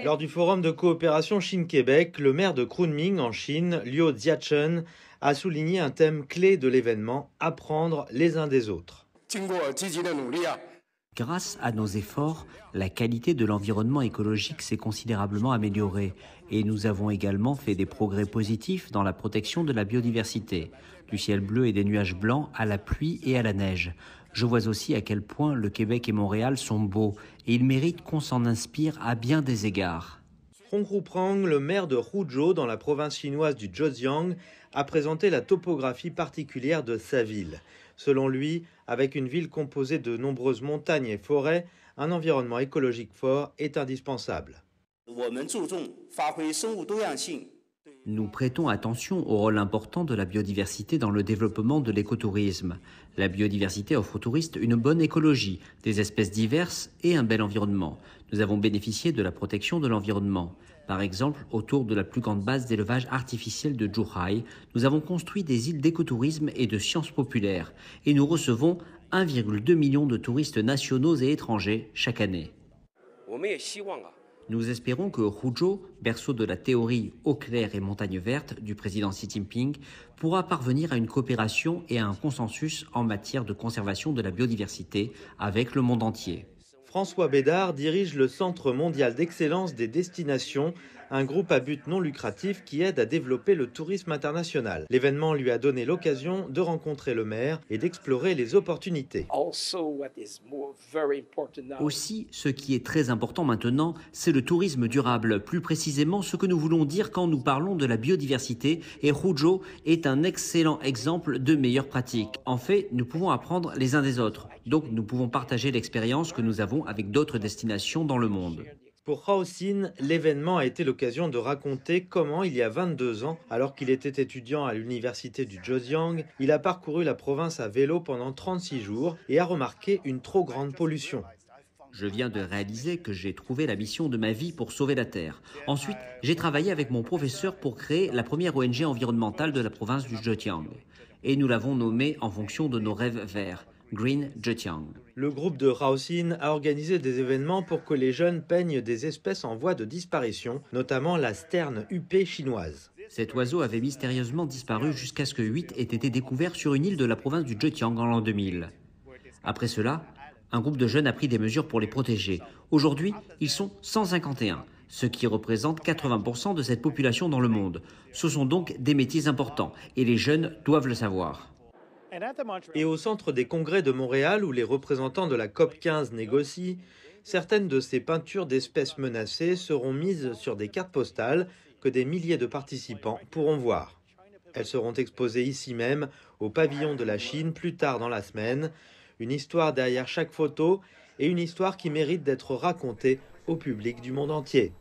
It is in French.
Lors du forum de coopération Chine-Québec, le maire de Kunming en Chine, Liu Jiachun, a souligné un thème clé de l'événement, apprendre les uns des autres. Grâce à nos efforts, la qualité de l'environnement écologique s'est considérablement améliorée et nous avons également fait des progrès positifs dans la protection de la biodiversité, du ciel bleu et des nuages blancs à la pluie et à la neige. Je vois aussi à quel point le Québec et Montréal sont beaux et ils méritent qu'on s'en inspire à bien des égards. Hongru Prang, le maire de Huzhou dans la province chinoise du Zhejiang, a présenté la topographie particulière de sa ville. Selon lui, avec une ville composée de nombreuses montagnes et forêts, un environnement écologique fort est indispensable. Nous prêtons attention au rôle important de la biodiversité dans le développement de l'écotourisme. La biodiversité offre aux touristes une bonne écologie, des espèces diverses et un bel environnement. Nous avons bénéficié de la protection de l'environnement. Par exemple, autour de la plus grande base d'élevage artificiel de Zhuhai, nous avons construit des îles d'écotourisme et de sciences populaires. Et nous recevons 1,2 million de touristes nationaux et étrangers chaque année. Nous espérons que Huzhou, berceau de la théorie eau claire et montagne verte du président Xi Jinping, pourra parvenir à une coopération et à un consensus en matière de conservation de la biodiversité avec le monde entier. François Bédard dirige le Centre mondial d'excellence des destinations, un groupe à but non lucratif qui aide à développer le tourisme international. L'événement lui a donné l'occasion de rencontrer le maire et d'explorer les opportunités. Aussi, ce qui est très important maintenant, c'est le tourisme durable, plus précisément ce que nous voulons dire quand nous parlons de la biodiversité, et Huzhou est un excellent exemple de meilleures pratiques. En fait, nous pouvons apprendre les uns des autres, donc nous pouvons partager l'expérience que nous avons avec d'autres destinations dans le monde. Pour Haosin, l'événement a été l'occasion de raconter comment, il y a 22 ans, alors qu'il était étudiant à l'université du Zhejiang, il a parcouru la province à vélo pendant 36 jours et a remarqué une trop grande pollution. Je viens de réaliser que j'ai trouvé la mission de ma vie pour sauver la Terre. Ensuite, j'ai travaillé avec mon professeur pour créer la première ONG environnementale de la province du Zhejiang. Et nous l'avons nommée en fonction de nos rêves verts. Green Zhejiang. Le groupe de Haosin a organisé des événements pour que les jeunes peignent des espèces en voie de disparition, notamment la sterne huppée chinoise. Cet oiseau avait mystérieusement disparu jusqu'à ce que 8 aient été découverts sur une île de la province du Zhejiang en l'an 2000. Après cela, un groupe de jeunes a pris des mesures pour les protéger. Aujourd'hui, ils sont 151, ce qui représente 80% de cette population dans le monde. Ce sont donc des métiers importants et les jeunes doivent le savoir. Et au centre des congrès de Montréal, où les représentants de la COP15 négocient, certaines de ces peintures d'espèces menacées seront mises sur des cartes postales que des milliers de participants pourront voir. Elles seront exposées ici même, au pavillon de la Chine, plus tard dans la semaine. Une histoire derrière chaque photo et une histoire qui mérite d'être racontée au public du monde entier.